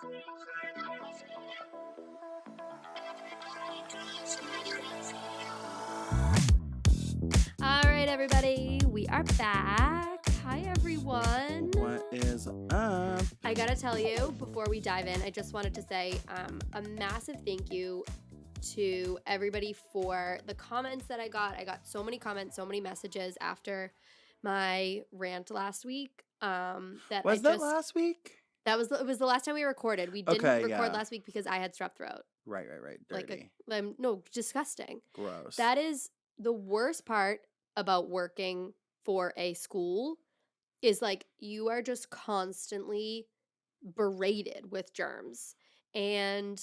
All right, everybody, we are back. Hi, everyone. What is up? I gotta tell you, before we dive in, I just wanted to say a massive thank you to everybody for the comments that I got. I got so many comments, so many messages after my rant last week. That last week? It was the last time we recorded. We didn't record last week because I had strep throat. Right. Dirty. No, disgusting. Gross. That is the worst part about working for a school is like you are just constantly berated with germs. And,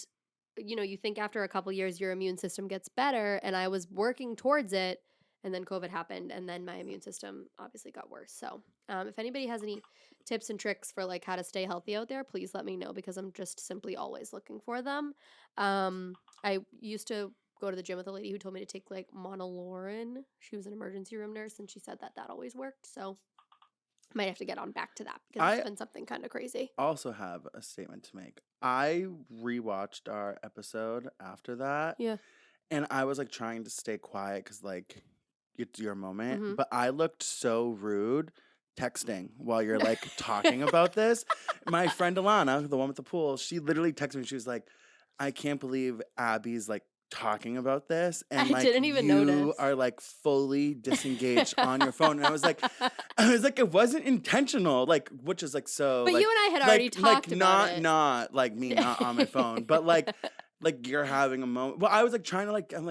you know, you think after a couple years your immune system gets better, and I was working towards it, and then COVID happened, and then my immune system obviously got worse. So if anybody has any tips and tricks for like how to stay healthy out there, please let me know because I'm just simply always looking for them. I used to go to the gym with a lady who told me to take like Monolaurin. She was an emergency room nurse, and she said that always worked. So I might have to get on back to that because it's been something kind of crazy. Also have a statement to make. I rewatched our episode after that. Yeah. And I was like trying to stay quiet because like it's your moment. Mhm. But I looked so rude texting while you're like talking about this. My friend Alana, the one with the pool, she literally texted me. She was like, I can't believe Abby's like talking about this, and I like didn't even you notice. are like fully disengaged on your phone. And I was like it wasn't intentional, like, which is like so. But like, you and I had already talked about it. Not like me not on my phone, but like you're having a moment. Well, I was like trying to I'm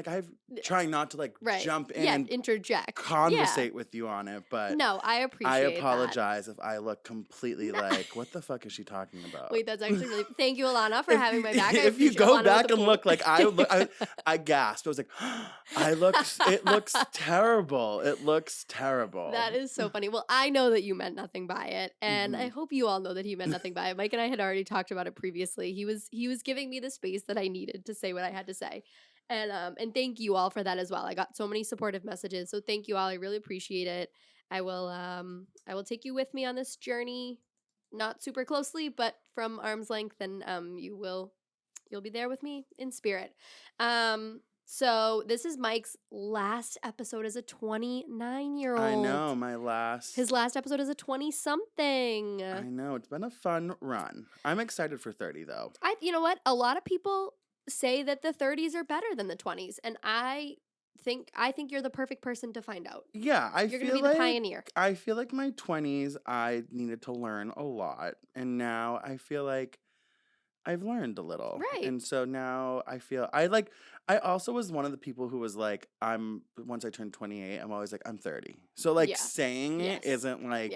trying not to like jump in and interject, conversate with you on it, but no, I appreciate. I apologize if I look completely like, what the fuck is she talking about? Wait, that's actually really. Thank you, Alana, for having my back. If you go back and look, like I gasped. I was like, it looks terrible. It looks terrible. That is so funny. Well, I know that you meant nothing by it, and I hope you all know that he meant nothing by it. Mike and I had already talked about it previously. He was giving me the space that I needed to say what I had to say. And thank you all for that as well. I got so many supportive messages. So thank you all. I really appreciate it. I will take you with me on this journey, not super closely, but from arm's length, and you'll be there with me in spirit. So this is Mike's last episode as a 29-year-old. I know, his last episode as a 20-something. I know, it's been a fun run. I'm excited for 30 though. You know what? A lot of people say that the 30s are better than the 20s, and I think you're the perfect person to find out. Yeah, you're gonna be the pioneer. I feel like my 20s, I needed to learn a lot, and now I feel like I've learned a little. Right. And so now I feel I also was one of the people who was like, once I turned 28, I'm always like, I'm 30. So like saying it isn't like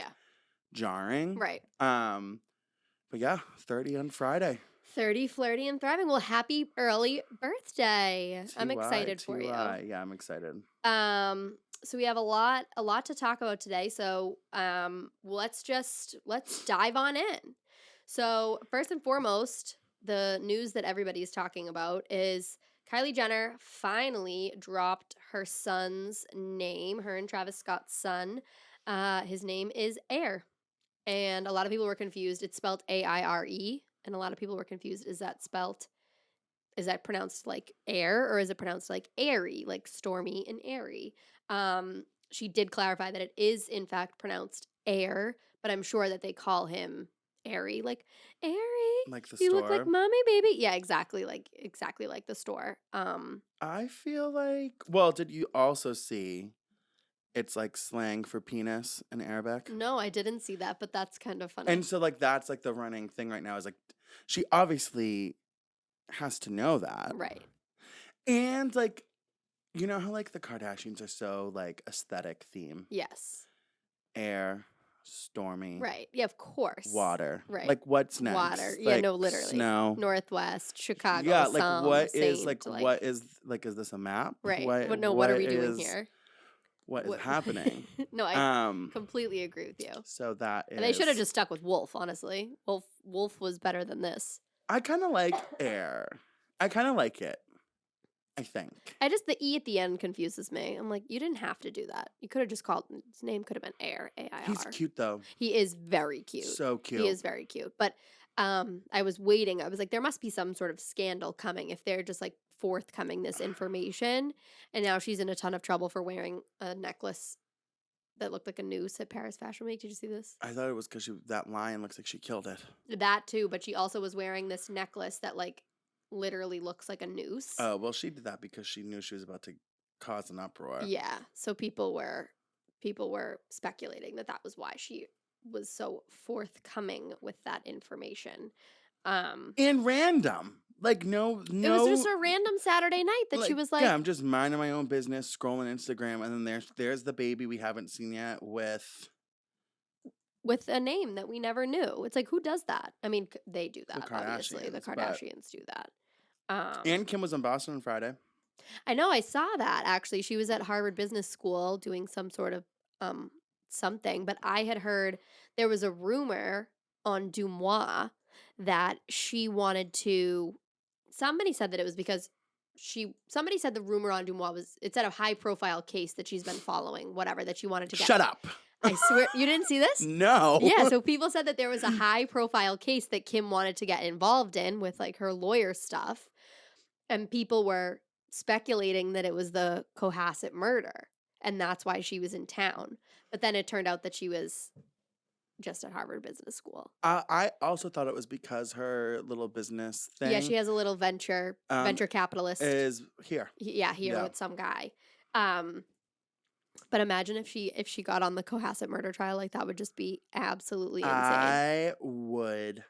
jarring. Right. But yeah, 30 on Friday. 30, flirty, and thriving. Well, happy early birthday. I'm excited for you. Yeah, I'm excited. So we have a lot to talk about today. So let's dive on in. So first and foremost, the news that everybody's talking about is Kylie Jenner finally dropped her son's name, her and Travis Scott's son. His name is Aire. And a lot of people were confused. It's spelled A-I-R-E. And a lot of people were confused. Is that pronounced like air, or is it pronounced like airy, like stormy and airy? She did clarify that it is in fact pronounced air, but I'm sure that they call him airy, like airy. Like the you store. You look like mommy, baby. Yeah, exactly like the store. I feel like, well, did you also see it's like slang for penis in Arabic? No, I didn't see that, but that's kind of funny. And so like that's like the running thing right now is like she obviously has to know that. Right. And like, you know how like the Kardashians are so like aesthetic theme? Yes. Air, stormy. Right. Yeah, of course. Water. Right. Like what's next? Water. Like, yeah, no, literally. Snow. Northwest, Chicago. Yeah, like what is this a map? Right. What are we doing here? What is happening? No, I completely agree with you. So that is... And they should have just stuck with Wolf, honestly. Wolf was better than this. I kind of like Air. I kind of like it. I think. The E at the end confuses me. I'm like, you didn't have to do that. You could have just called, his name could have been Aire, A-I-R. He's cute though. He is very cute. So cute. He is very cute. But I was waiting. I was like, there must be some sort of scandal coming if they're just like forthcoming this information. And now she's in a ton of trouble for wearing a necklace that looked like a noose at Paris Fashion Week. Did you see this? I thought it was because that lion looks like she killed it. That too, but she also was wearing this necklace that like literally looks like a noose. Oh, well, she did that because she knew she was about to cause an uproar. Yeah, so people were speculating that was why she was so forthcoming with that information. And random. Like, no. It was just a random Saturday night that she was like, yeah, I'm just minding my own business, scrolling Instagram, and then there's the baby we haven't seen yet with a name that we never knew. It's like, who does that? I mean, they do that, obviously. The Kardashians, but- Kardashians do that. And Kim was in Boston on Friday. I know, I saw that, actually. She was at Harvard Business School doing some sort of something, but I had heard there was a rumor on Dumois that she wanted to. Somebody said that it was because somebody said the rumor on Dumois was it's at a high profile case that she's been following, whatever, that she wanted to get. Shut up. I swear, you didn't see this? No. Yeah, so people said that there was a high profile case that Kim wanted to get involved in with like her lawyer stuff. And people were speculating that it was the Cohasset murder. And that's why she was in town. But then it turned out that she was just at Harvard Business School. I also thought it was because her little business thing. Yeah, she has a little venture capitalist. Is here. Here with some guy. But imagine if she got on the Cohasset murder trial, like that would just be absolutely insane. I would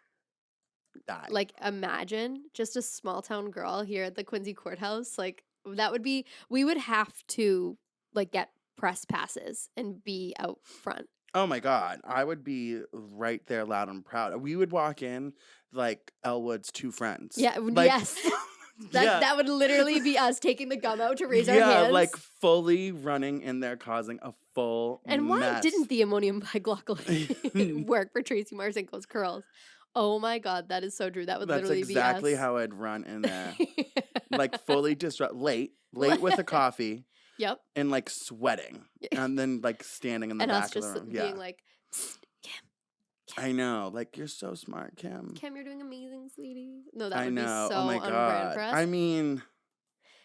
die. Like imagine just a small town girl here at the Quincy courthouse. Like that would be, we would have to like get press passes and be out front. Oh my God. I would be right there loud and proud. We would walk in like Elwood's two friends. Yeah, like, yes. That would literally be us taking the gum out to raise our hands. Yeah, like fully running in there causing a full And why mess. didn't the ammonium biglockally work for Tracy Marcinko's curls? Oh my God, that is so true. That would literally be us. That's exactly how I'd run in there. Like fully late with a coffee. Yep. And like sweating. And then like standing in the back of the room. And us just being like, Kim. I know. Like, you're so smart, Kim. Kim, you're doing amazing, sweetie. No, that would be so oh my on brand God. for us. I mean,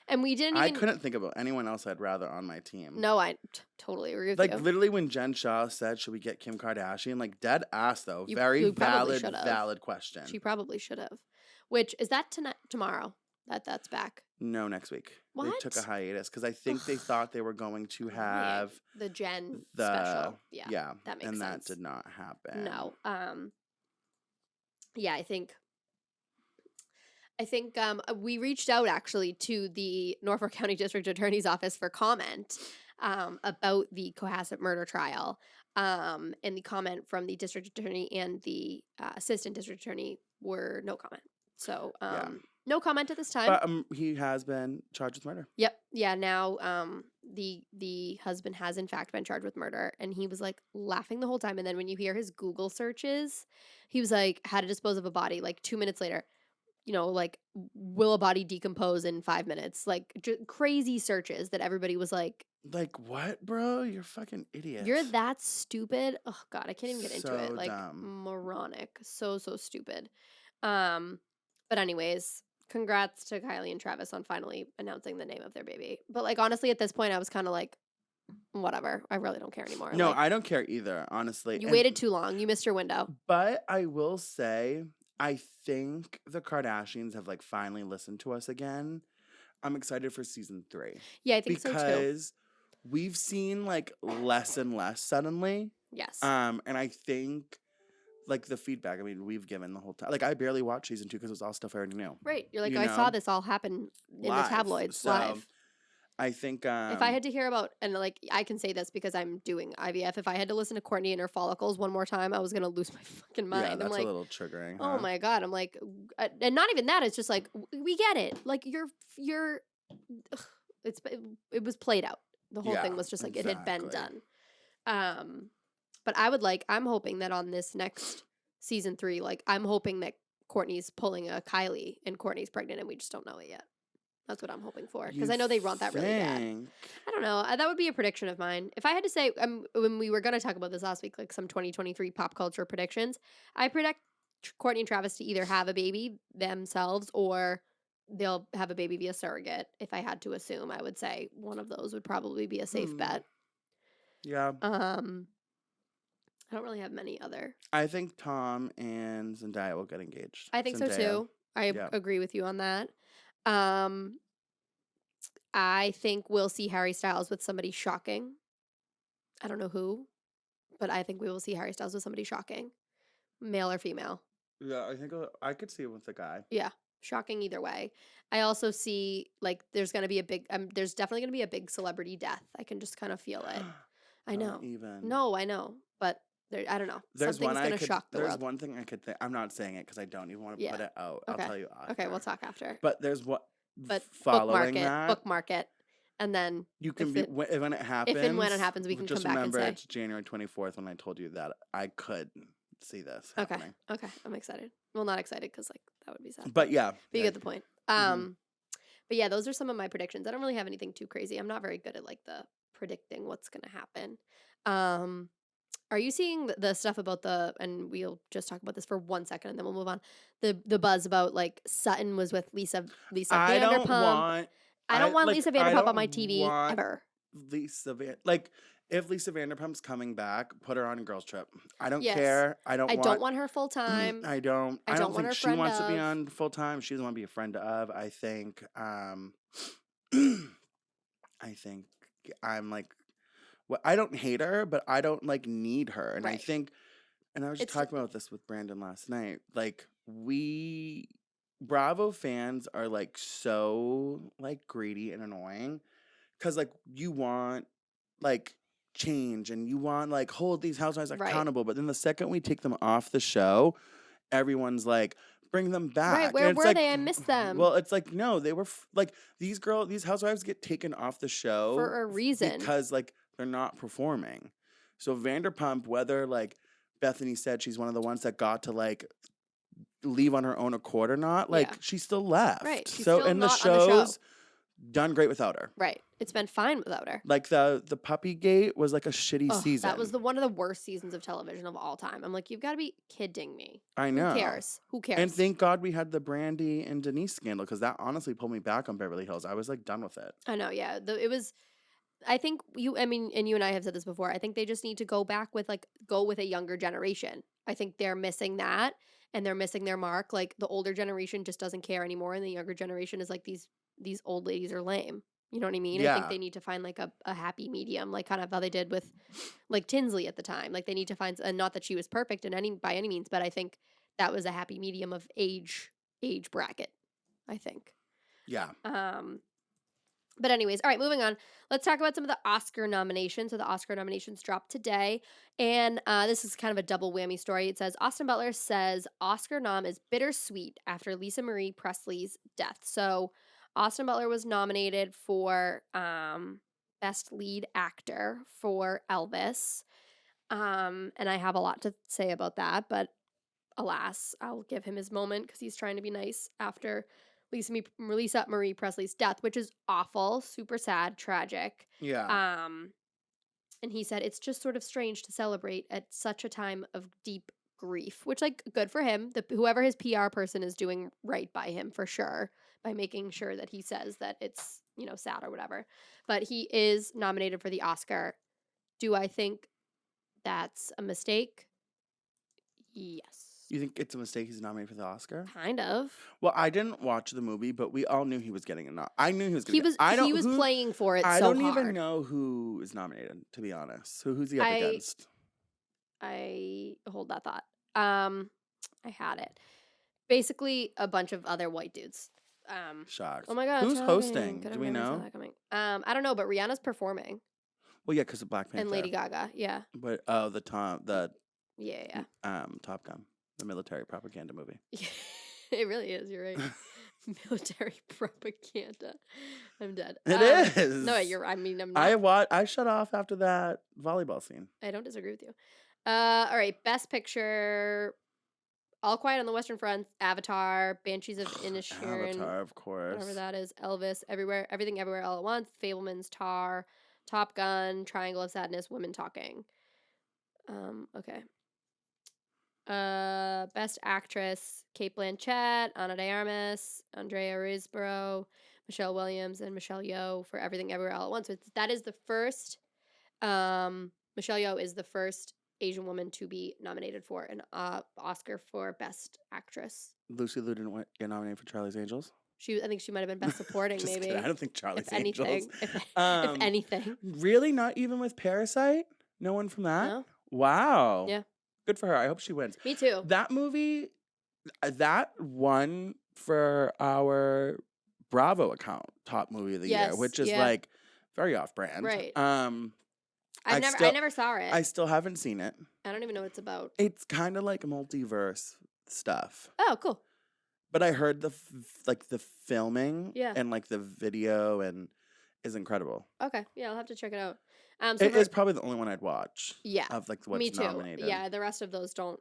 and we didn't even... I couldn't think about anyone else I'd rather on my team. No, I totally agree with like, you. Like, literally when Jen Shaw said, should we get Kim Kardashian? Like, dead ass, though. Very valid question. She probably should have. Which, is that tomorrow? That's back? No, next week. What? They took a hiatus because I think they thought they were going to have the Jen special. Yeah, that makes sense. And that did not happen. No. Yeah, I think we reached out actually to the Norfolk County District Attorney's Office for comment about the Cohasset murder trial. And the comment from the district attorney and the assistant district attorney were no comment. So no comment at this time. But he has been charged with murder. Yep. Yeah. Now the husband has in fact been charged with murder, and he was like laughing the whole time. And then when you hear his Google searches, he was like, how to dispose of a body. Like 2 minutes later, like, will a body decompose in 5 minutes? Like crazy searches that everybody was like, what, bro? You're a fucking idiot. You're that stupid. Oh God, I can't even get into it. Like dumb. Moronic. So stupid. But anyways, congrats to Kylie and Travis on finally announcing the name of their baby. But like honestly, at this point, I was kind of like, whatever. I really don't care anymore. No, like, I don't care either, honestly. You waited too long. You missed your window. But I will say, I think the Kardashians have like finally listened to us again. I'm excited for season 3. Yeah, I think so too. Because we've seen like less and less suddenly. Yes. And I think like the feedback, I mean, we've given the whole time. Like I barely watched season 2 because it was all stuff I already knew. Right. You're like, I saw this all happen in the tabloids live. I think if I had to hear about, and like I can say this because I'm doing IVF, if I had to listen to Courtney and her follicles one more time, I was gonna lose my fucking mind. Yeah, that's I'm like, a little triggering. Oh my God. I'm like, and not even that. It's just like, we get it. Like you're it was played out. The whole thing was just like, it had been done. But I'm hoping that on this next season 3, like I'm hoping that Courtney's pulling a Kylie and Courtney's pregnant and we just don't know it yet. That's what I'm hoping for. Because I know they want that really bad. I don't know. That would be a prediction of mine. If I had to say, when we were going to talk about this last week, like some 2023 pop culture predictions, I predict Courtney and Travis to either have a baby themselves or they'll have a baby via surrogate. If I had to assume, I would say one of those would probably be a safe bet. Yeah. I don't really have many other. I think Tom and Zendaya will get engaged. I think so too. I Yeah. agree with you on that. Um, I think we'll see Harry Styles with somebody shocking. I don't know who, but I think we will see Harry Styles with somebody shocking, male or female. Yeah, I think I could see it with the guy. Yeah, shocking either way. I also see like there's definitely gonna be a big celebrity death. I can just kind of feel it. I Don't know. even. No, I know, but I don't know. Something's gonna shock the There's world. one thing I could think. I'm not saying it because I don't even want to put Yeah. it out. Okay. I'll tell you after. Okay, we'll talk after. But there's what. But Following that, bookmark it, and then you can when it happens. if and when it happens, we can just come back and remember say it's January 24th when I told you that I could see this okay. happening. Okay, I'm excited. Well, not excited because like that would be sad. But yeah, but you get the point. But yeah, those are some of my predictions. I don't really have anything too crazy. I'm not very good at like the predicting what's gonna happen. Are you seeing the stuff about and we'll just talk about this for 1 second and then we'll move on. The buzz about like Sutton was with Lisa Vanderpump. I don't want Lisa Vanderpump on my TV ever. If Lisa Vanderpump's coming back, put her on a girls trip. I don't Yes. care. I don't want her full time. I don't want think her she friend wants to be of. on full time. She doesn't want to be a friend of. I think I'm like I don't hate her, but I don't like need her. And I Right. think and I was just talking about this with Brandon last night. Like Bravo fans are like so like greedy and annoying because like you want like change and you want like hold these housewives Right. accountable, but then the second we take them off the show, everyone's like bring them back. Right, where were they? I missed them. Well, it's like no, they were like these housewives get taken off the show for a reason because like they're not performing. So Vanderpump, whether like Bethany said she's one of the ones that got to like leave on her own accord or not, like she still left. Right. She's so still in the not on the show. shows, done great without her. Right. It's been fine without her. Like the Puppy Gate was like a shitty season. That was one of the worst seasons of television of all time. I'm like, you've got to be kidding me. I know. Who cares? And thank God we had the Brandy and Denise scandal because that honestly pulled me back on Beverly Hills. I was like done with it. I know. Yeah. It was. I think and you and I have said this before. I think they just need to go with a younger generation. I think they're missing that and they're missing their mark. Like the older generation just doesn't care anymore, and the younger generation is like these old ladies are lame. You know what I mean? Yeah. I think they need to find like a happy medium, like kind of how they did with like Tinsley at the time. Like they need to find, and not that she was perfect by any means, but I think that was a happy medium of age bracket. I think. Yeah. But anyways, all right, moving on. Let's talk about some of the Oscar nominations. So the Oscar nominations dropped today. And this is kind of a double whammy story. It says, Austin Butler says Oscar nom is bittersweet after Lisa Marie Presley's death. So Austin Butler was nominated for Best Lead Actor for Elvis. And I have a lot to say about that. But alas, I'll give him his moment because he's trying to be nice after Lisa Marie Presley's death, which is awful, super sad, tragic. Yeah. And he said it's just sort of strange to celebrate at such a time of deep grief, which like good for him. Whoever his PR person is doing right by him for sure by making sure that he says that it's, sad or whatever. But he is nominated for the Oscar. Do I think that's a mistake? Yes. You think it's a mistake he's nominated for the Oscar? Kind of. Well, I didn't watch the movie, but we all knew he was getting it. I knew he was going to get it. He was playing for it I so don't hard. even know who is nominated, to be honest. Who's he up against? I hold that thought. I had it. Basically, a bunch of other white dudes. Shocked. Oh my God. Who's hosting? Do we know? I don't know, but Rihanna's performing. Well, yeah, because of Black Panther. And Lady Gaga, yeah. But Yeah. Top Gun. The military propaganda movie. It really is. You're right. Military propaganda. I'm dead. It is. No, I'm not. I shut off after that volleyball scene. I don't disagree with you. All right. Best Picture. All Quiet on the Western Front. Avatar. Banshees of Inisherin. Avatar, of course. Whatever that is. Elvis. Everything Everywhere All at Once. Fableman's Tar. Top Gun. Triangle of Sadness. Women Talking. Okay. Best Actress: Kate Blanchett, Ana de Armas, Andrea Riseborough, Michelle Williams, and Michelle Yeoh for Everything Everywhere All at Once. That is the first. Michelle Yeoh is the first Asian woman to be nominated for an Oscar for Best Actress. Lucy Liu didn't get nominated for Charlie's Angels. I think she might have been Best Supporting, Just maybe. kidding. I don't think If Charlie's anything, Angels. if anything. Really, not even with Parasite. No one from that. No. Wow. Yeah. Good for her. I hope she wins. Me too. That movie, that won for our Bravo account top movie of the year, Yes, which is yeah. like very off brand. Right. I never saw it. I still haven't seen it. I don't even know what it's about. It's kind of like multiverse stuff. Oh, cool. But I heard the filming Yeah. and like the video and is incredible. Okay. Yeah, I'll have to check it out. It is probably the only one I'd watch. Yeah. Of like what's Me too. nominated. Yeah, the rest of those don't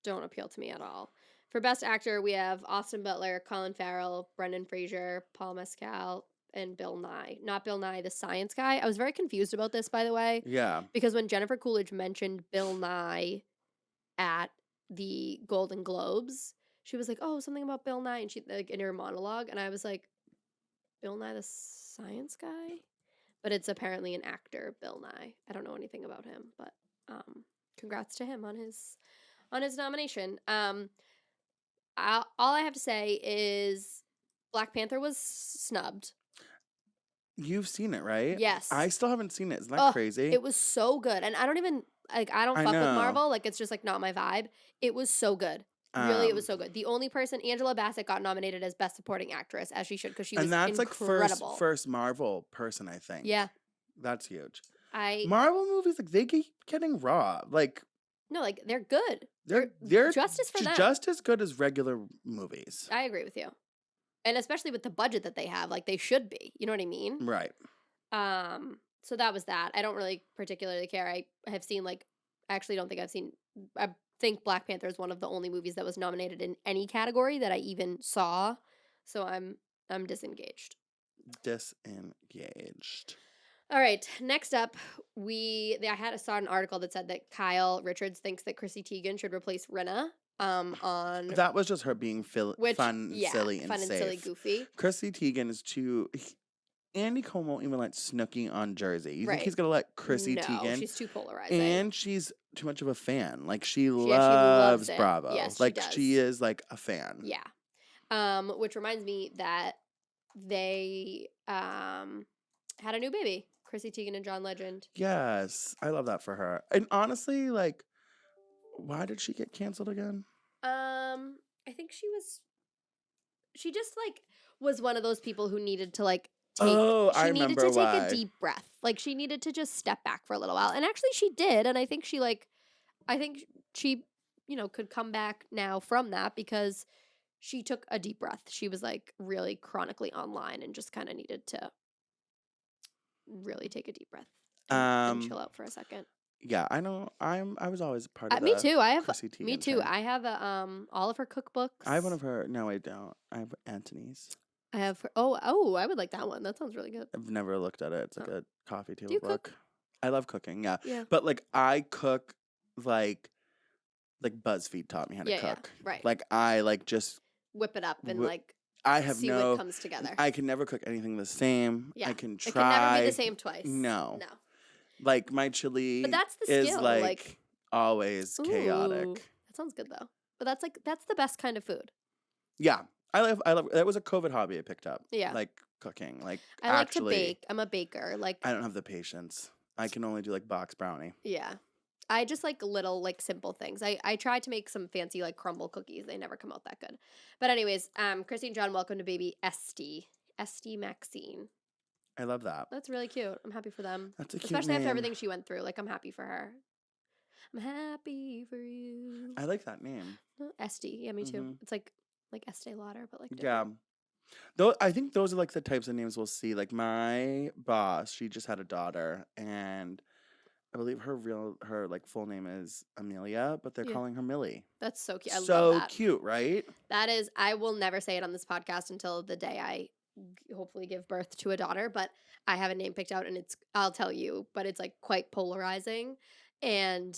appeal to me at all. For Best Actor, we have Austin Butler, Colin Farrell, Brendan Fraser, Paul Mescal, and Bill Nye. Not Bill Nye, the science guy. I was very confused about this, by the way. Yeah. Because when Jennifer Coolidge mentioned Bill Nye at the Golden Globes, she was like, "Oh, something about Bill Nye," and she like in her monologue, and I was like, "Bill Nye, the science guy?" But it's apparently an actor, Bill Nye. I don't know anything about him, but congrats to him on his nomination. All I have to say is Black Panther was snubbed. You've seen it, right? Yes. I still haven't seen it. Isn't that crazy? It was so good. And I don't even I don't fuck with know. Marvel. Like it's just like not my vibe. It was so good. Really, it was so good. The only person, Angela Bassett, got nominated as Best Supporting Actress, as she should, because she was incredible. And that's like first Marvel person, I think. Yeah. That's huge. Marvel movies, like they keep getting robbed. Like no, like they're good. They're justice for them. Just as good as regular movies. I agree with you. And especially with the budget that they have, like they should be. You know what I mean? Right. So that was that. I don't really particularly care. I have seen I actually don't think I've seen. I think Black Panther is one of the only movies that was nominated in any category that I even saw. So I'm disengaged. Disengaged. All right. Next up, I saw an article that said that Kyle Richards thinks that Chrissy Teigen should replace Rinna. On that was just her being fun, silly, and safe. Silly, goofy. Chrissy Teigen is too. Andy Cohen won't even let Snooki on Jersey. You Right. think he's gonna let Chrissy No, Teigen? she's too polarizing. And she's too much of a fan. Like she loves it. Bravo. Yes, like she does. she is like a fan. Yeah. Which reminds me that they had a new baby, Chrissy Teigen and John Legend. Yes, I love that for her. And honestly, like, why did she get canceled again? I think she just like was one of those people who needed to like I needed remember to take a deep breath. Like she needed to just step back for a little while. And actually she did, and I think she could come back now from that because she took a deep breath. She was like really chronically online and just kind of needed to really take a deep breath and chill out for a second. Yeah, I know. I was always part of me too. Chrissy Teigen me too. thing. I have all of her cookbooks. I have one of her. No, I don't. I have Antony's. I have I would like that one. That sounds really good. I've never looked at it. It's like a coffee table you book. Cook? I love cooking. Yeah. Yeah. But like I cook like BuzzFeed taught me how to cook. Yeah, right. Like I like just whip it up and I have see what comes together. I can never cook anything the same. Yeah. I can try. It can never be the same twice. No. Like my chili but that's the is skill. like always chaotic. That sounds good though. But that's the best kind of food. Yeah. I love that was a COVID hobby I picked up. Yeah. Like cooking. Like I like to bake. I'm a baker. Like I don't have the patience. I can only do like box brownie. Yeah. I just like little like simple things. I tried to make some fancy like crumble cookies. They never come out that good. But anyways, Chrissy and John welcome to baby Esty Maxine. I love that. That's really cute. I'm happy for them. That's a cute Especially name. after everything she went through. Like I'm happy for her. I'm happy for you. I like that name. Esty. Yeah, me too. It's like Estee Lauder, but like different. Yeah. Though I think those are like the types of names we'll see. Like my boss, she just had a daughter, and I believe her like full name is Amelia, but they're calling her Millie. That's so cute. I love that. So cute, right? That is. I will never say it on this podcast until the day I hopefully give birth to a daughter. But I have a name picked out, and I'll tell you, but it's like quite polarizing, and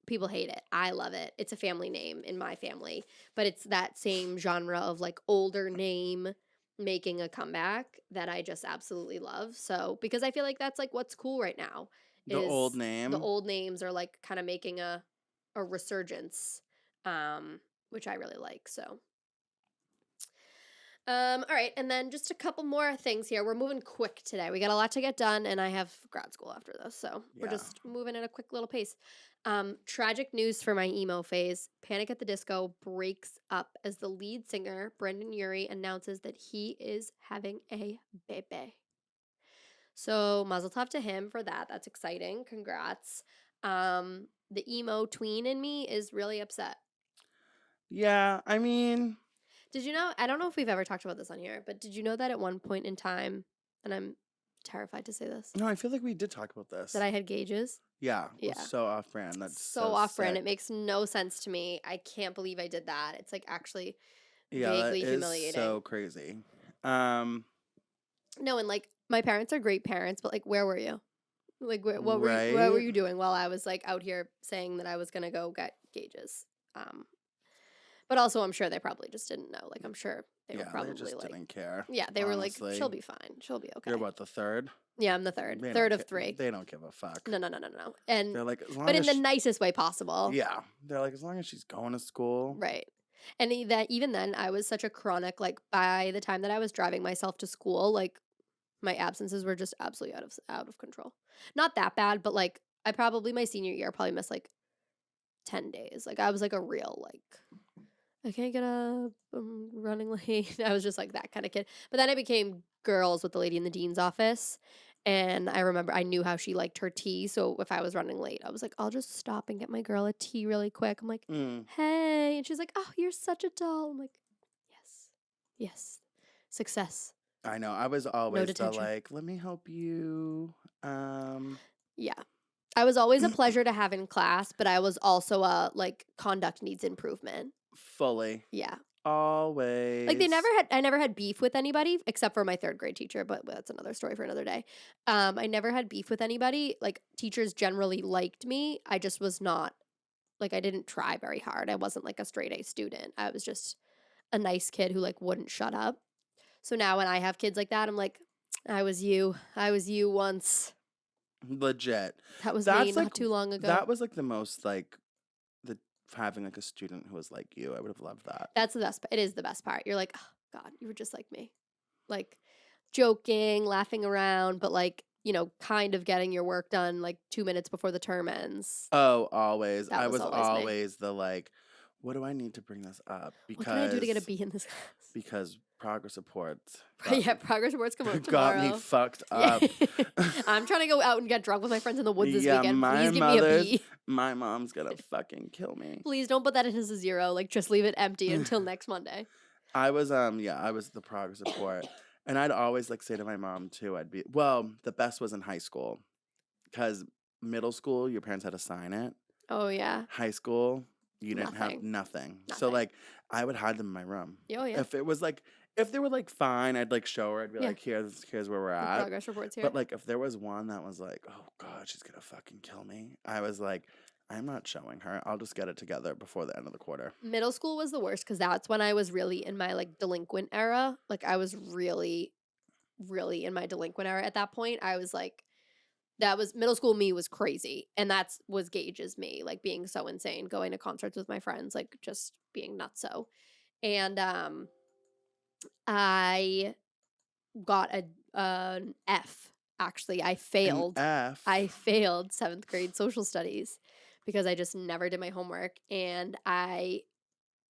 people hate it. I love it. It's a family name in my family, but it's that same genre of like older name making a comeback that I just absolutely love. So, because I feel like that's like what's cool right now The old is the name. old names are like kind of making a resurgence, which I really like. So, all right, and then just a couple more things here. We're moving quick today. We got a lot to get done, and I have grad school after this, so we're Yeah. just moving at a quick little pace. Tragic news for my emo phase. Panic at the Disco breaks up as the lead singer, Brendan Urie, announces that he is having a baby. So mazel tov to him for that. That's exciting. Congrats. The emo tween in me is really upset. Yeah, I mean, Did you know? I don't know if we've ever talked about this on here, but did you know that at one point in time, and I'm terrified to say this, no, I feel like we did talk about that this. I had gauges? Yeah, it was Yeah. so off brand. That's So so off brand. It sick. makes no sense to me. I can't believe I did that. It's like actually Yeah, that vaguely is humiliating. so crazy. Um, No, and like my parents are great parents, but like where were you? Like what were right? you doing while I was like out here saying that I was gonna go get gauges? Um, but also I'm sure they probably just didn't know. Like I'm sure they were Yeah, they probably just like, didn't care. yeah, they were like, Honestly, she'll be fine. She'll be you're okay. what, the third? Yeah, I'm the third. They Third don't of care. three. They don't give a fuck. No, no, no, no, no. And They're like, as but long in as the nicest way possible. yeah, they're like, as long as she's going to school. Right. And that even then I was such a chronic, like by the time that I was driving myself to school, like my absences were just absolutely out of control. Not that bad, but like I probably my senior year probably missed like 10 days. Like I was like a real like I can't get up. I'm running late. I was just like that kind of kid. But then I became girls with the lady in the dean's office. And I remember I knew how she liked her tea. So if I was running late, I was like, I'll just stop and get my girl a tea really quick. I'm like, Mm, hey. And she's like, oh, you're such a doll. I'm like, yes, yes. Success. I know. I was No always the detention. like, let me help you. Yeah. I was always a pleasure to have in class, but I was also a like conduct needs improvement. Fully. Yeah. Like Always. I never had beef with anybody except for my third grade teacher, but that's another story for another day. I never had beef with anybody. Like teachers generally liked me. I just was not like I didn't try very hard. I wasn't like a straight A student. I was just a nice kid who like wouldn't shut up. So now when I have kids like that, I'm like, I was you. I was you once. Legit. That was me That's like not too long ago. that was like the most like the having like a student who was like you. I would have loved that. That's the best. It is the best part. You're like, oh, God, you were just like me. Like joking, laughing around, but like, kind of getting your work done like 2 minutes before the term ends. Oh, always. That I was was always me. always the like, what do I need to bring this up? What can I do to get a B in this Because progress reports class? Yeah, progress reports come up got me tomorrow. fucked Yeah. up. I'm trying to go out and get drunk with my friends in the woods this Yeah, weekend. my Please give me a mother's B. my mom's gonna fucking kill me. Please don't put that in as a 0. Like just leave it empty until next Monday. I was I was the progress report. And I'd always like say to my mom too, the best was in high school. Because middle school, your parents had to sign it. Oh yeah. High school, you didn't have Nothing. nothing. So Nothing. like I would hide them in my room. Oh yeah. If they were like fine, I'd like show her. I'd be Yeah. like, here's where we're The at. progress reports here. But like if there was one that was like, oh God, she's gonna fucking kill me. I was like, I'm not showing her. I'll just get it together before the end of the quarter. Middle school was the worst because that's when I was really in my like delinquent era. Like I was really, really in my delinquent era at that point. I was like, that was middle school me was crazy. And that's was Gage's me, like being so insane, going to concerts with my friends, like just being nuts so. And I got an F. Actually, I An failed. F. I failed 7th grade social studies because I just never did my homework and I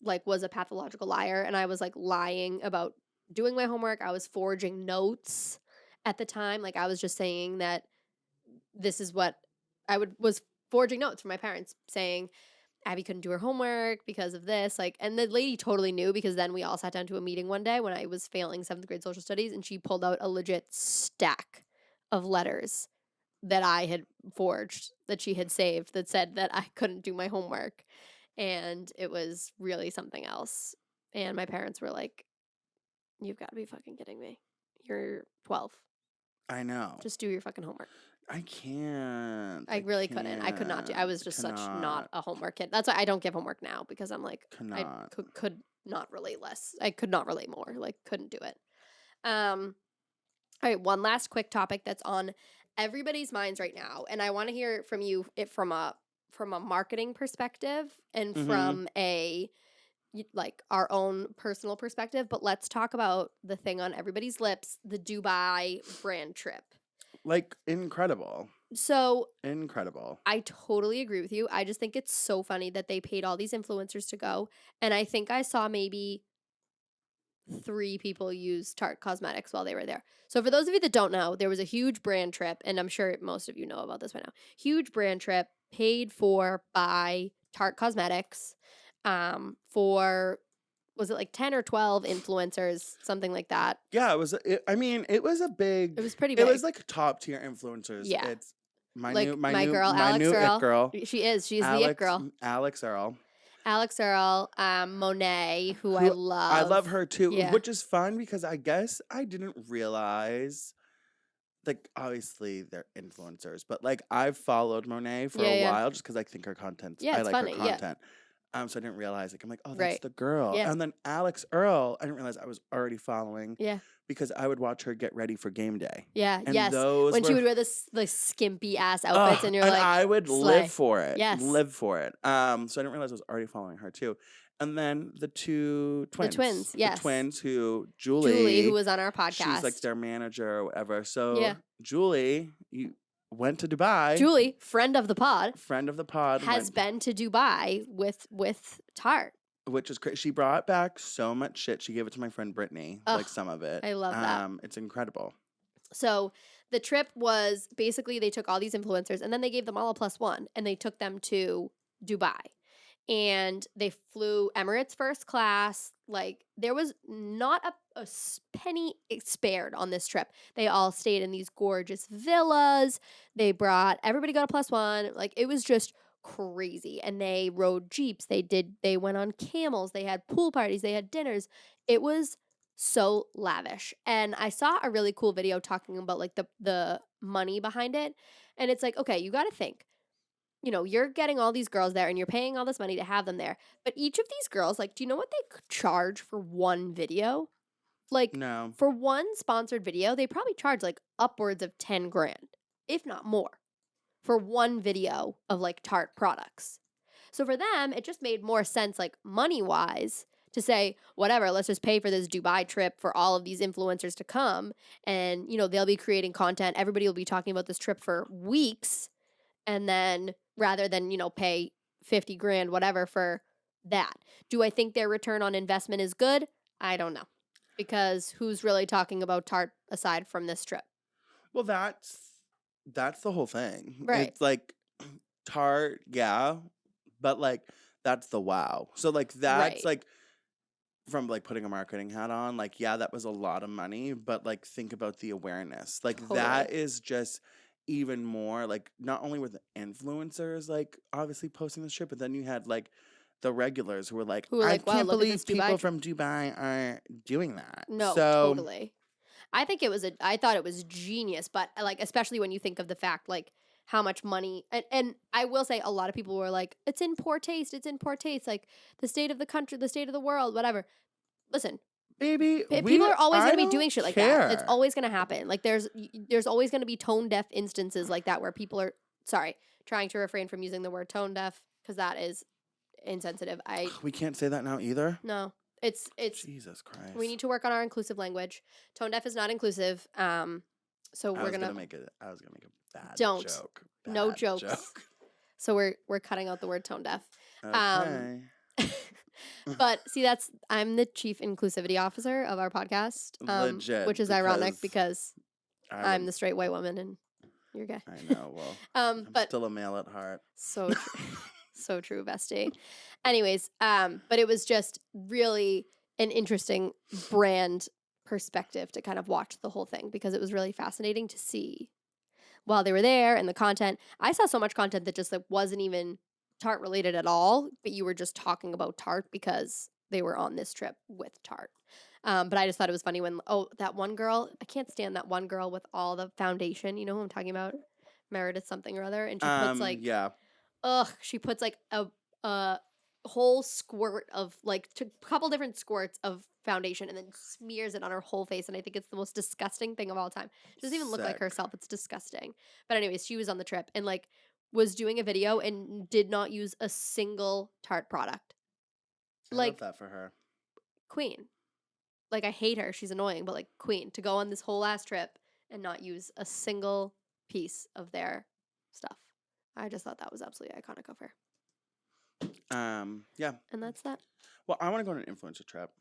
like was a pathological liar and I was like lying about doing my homework. I was forging notes at the time. Like I was just saying that this is what was forging notes for my parents saying Abby couldn't do her homework because of this. Like, and the lady totally knew because then we all sat down to a meeting one day when I was failing 7th grade social studies and she pulled out a legit stack of letters that I had forged that she had saved that said that I couldn't do my homework. And it was really something else. And my parents were like, you've got to be fucking kidding me. You're 12. I know. Just do your fucking homework. I can't. I I really couldn't. I could not do. I can't. was just such not Cannot. a homework kid. That's why I don't give homework now because I'm like I Cannot. could not relate less. I could not relate more. Like couldn't do it. Um. All right. One last quick topic that's on everybody's minds right now, and I want to hear from you it from a marketing perspective and Mm-hmm. from a like our own personal perspective. But let's talk about the thing on everybody's lips: the Dubai brand trip. Like incredible. So Incredible. I totally agree with you. I just think it's so funny that they paid all these influencers to go. And I think I saw maybe 3 people use Tarte Cosmetics while they were there. So for those of you that don't know, there was a huge brand trip, and I'm sure most of you know about this by now. Huge brand trip paid for by Tarte Cosmetics for was it like 10 or 12 influencers, something like that. Yeah, it was. I mean, it was a It big. was pretty It was big. like top tier influencers. Yeah. It's my new, Like my my new, girl, my Alex new it Earl. girl, She is. She's the it Alex, girl. Alex Earl, Alex Earl, Monet, who I who I love. love her too, Yeah. which is fun because I guess I didn't realize. Like obviously they're influencers, but like I've followed Monet for Yeah, a yeah. while just because I think her content's. Yeah, I it's like her funny. Yeah. content. So I didn't realize. Like I'm like, oh, that's Right. the girl. Yeah. And then Alex Earl, I didn't realize I was already following Yeah. because I would watch her get ready for game day. Yeah. And Yes. those When she were would wear this like skimpy ass outfits and you're and like, I would live slay. for it. Yes. Live for it. So I didn't realize I was already following her too. And then the two The twins. twins. The Yes. twins who Julie, who Julie, was on our she's like podcast. their manager or whatever. So Yeah. Julie, you went to Dubai. Julie, friend of the pod, Friend of the pod has went, been to Dubai with Tarte. which is crazy. She brought back so much shit. She gave it to my friend Brittany, Ugh, like some of it. I love that. It's incredible. So the trip was basically they took all these influencers and then they gave them all a +1 and they took them to Dubai. And they flew Emirates first class. Like there was not a penny spared on this trip. They all stayed in these gorgeous villas. Everybody got a +1. Like it was just crazy. And they rode jeeps. They went on camels. They had pool parties. They had dinners. It was so lavish. And I saw a really cool video talking about like the money behind it. And it's like, okay, you got to think, you're getting all these girls there and you're paying all this money to have them there. But each of these girls, like, do you know what they could charge for one video? Like, No. for one sponsored video, they probably charge like upwards of 10 grand, if not more, for one video of like Tarte products. So for them, it just made more sense, like money wise, to say, whatever, let's just pay for this Dubai trip for all of these influencers to come. And, they'll be creating content. Everybody will be talking about this trip for weeks. And then rather than, pay 50 grand, whatever for that. Do I think their return on investment is good? I don't know. Because who's really talking about Tarte aside from this trip? Well, that's the whole thing. Right. It's like Tarte, yeah, but like that's the wow. So like that's Right. like from like putting a marketing hat on, like yeah, that was a lot of money, but like think about the awareness. Like that Totally. is just even more like not only were the influencers like obviously posting this trip, but then you had like the regulars who were like, Who were I like, wow, can't look at this believe people Dubai. from Dubai are doing that. No, So totally. I thought it was genius, but like, especially when you think of the fact, like, how much money, and I will say a lot of people were like, it's in poor taste, like the state of the country, the state of the world, whatever. Listen, baby, people are always I going to be don't doing shit like that. It's care. always going to happen. Like there's always going to be tone deaf instances like that where people are trying to refrain from using the word tone deaf because that is insensitive. We can't say that now either. No. It's Jesus Christ. we need to work on our inclusive language. Tone deaf is not inclusive. So we're gonna I was gonna make a bad Don't. joke. No Bad jokes. joke. So we're cutting out the word tone deaf. Okay. But see, I'm the chief inclusivity officer of our podcast, Legit, which is ironic because because I I'm the straight white woman and you're gay. I know. Well, I'm But still a male at heart. so true, so true, bestie. Anyways, but it was just really an interesting brand perspective to kind of watch the whole thing because it was really fascinating to see while they were there and the content. I saw so much content that just like wasn't even Tarte related at all, but you were just talking about Tarte because they were on this trip with Tarte. But I just thought it was funny when that one girl, I can't stand that one girl with all the foundation. You know who I'm talking about? Meredith something or other, and she puts like Yeah. she puts like a whole squirt of like a couple different squirts of foundation and then smears it on her whole face, and I think it's the most disgusting thing of all time. She doesn't even look like Sick. herself. It's disgusting. But anyways, she was on the trip and like was doing a video and did not use a single Tarte product. I love Like that for her. queen. Like I hate her. She's annoying, but like queen to go on this whole last trip and not use a single piece of their stuff. I just thought that was absolutely iconic of her. Yeah. And that's that. Well, I want to go on an influencer trip.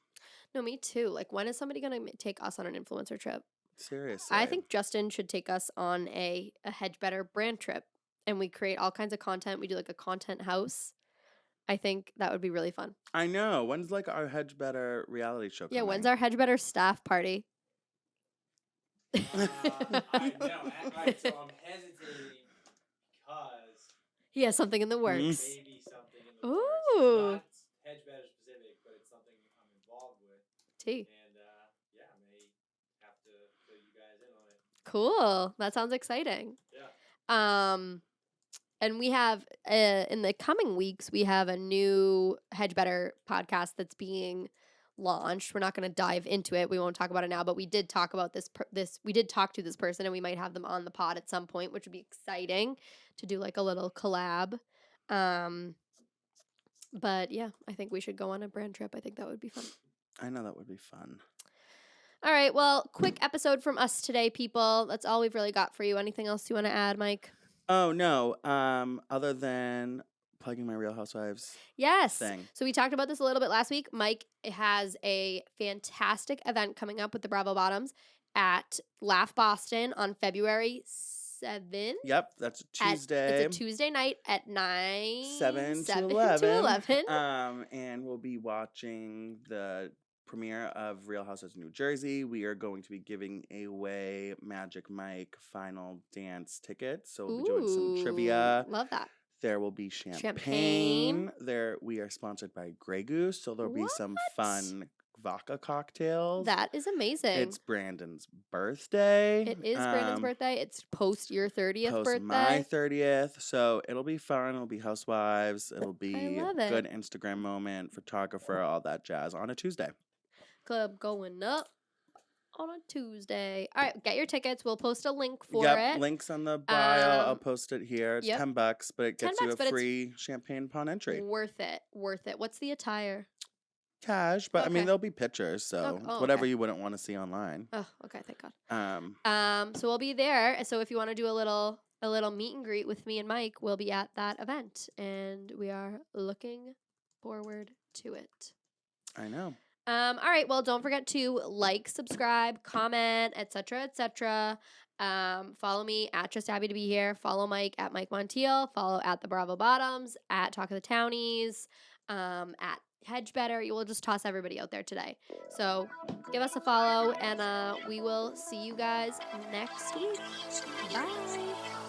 No, me too. Like, when is somebody going to take us on an influencer trip? Seriously. I think Justin should take us on a Hedge Better brand trip, and we create all kinds of content. We do like a content house. I think that would be really fun. I know. When's like our Hedge Better reality show Yeah, coming? when's our Hedge Better staff party? I know. So I'm hesitating because He has something in the works. maybe something in the works. Ooh. Not Hedge Better specific, but it's something I'm involved with. Tea. And yeah, I may have to fill you guys in on it. Cool. That sounds exciting. Yeah. And we have in the coming weeks we have a new Hedge Better podcast that's being launched. We're not going to dive into it. We won't talk about it now, but we did talk about this. We did talk to this person, and we might have them on the pod at some point, which would be exciting to do like a little collab. But yeah, I think we should go on a brand trip. I think that would be fun. I know that would be fun. All right. Well, quick episode from us today, people. That's all we've really got for you. Anything else you want to add, Mike? Oh no. Other than plugging my Real Housewives Yes. thing. So we talked about this a little bit last week. Mike has a fantastic event coming up with the Bravo Bottoms at Laugh Boston on February 7th. Yep, that's Tuesday. It's a Tuesday night at 9 7 to 11. And we'll be watching the premiere of Real Housewives of New Jersey. We are going to be giving away Magic Mike Final Dance tickets. So we'll be doing some trivia. Love that. There will be champagne. There we are sponsored by Grey Goose, so there'll be some fun vodka cocktails. That is amazing. It's Brandon's birthday. It is Brandon's birthday. It's post your 30th birthday. My 30th. So it'll be fun. It'll be housewives. It'll be a good Instagram moment, photographer, all that jazz on a Tuesday. Club going up on a Tuesday. All right, get your tickets. We'll post a link for Yep, it. links on the bio. I'll post it here. It's yep. $10, but it gets you $10, a free champagne upon entry. Worth it. Worth it. What's the attire? Cash, but I mean Okay. there'll be pictures, so whatever you wouldn't want to see online. Oh, okay, thank God. So we'll be there. So if you want to do a little meet and greet with me and Mike, we'll be at that event, and we are looking forward to it. I know. All right. Well, don't forget to like, subscribe, comment, etc., etc. Follow me at Just Abby to be here. Follow Mike at Mike Montiel. Follow at the Bravo Bottoms, at Talk of the Townies, at Hedge Better. You will just toss everybody out there today. So give us a follow, and we will see you guys next week. Bye.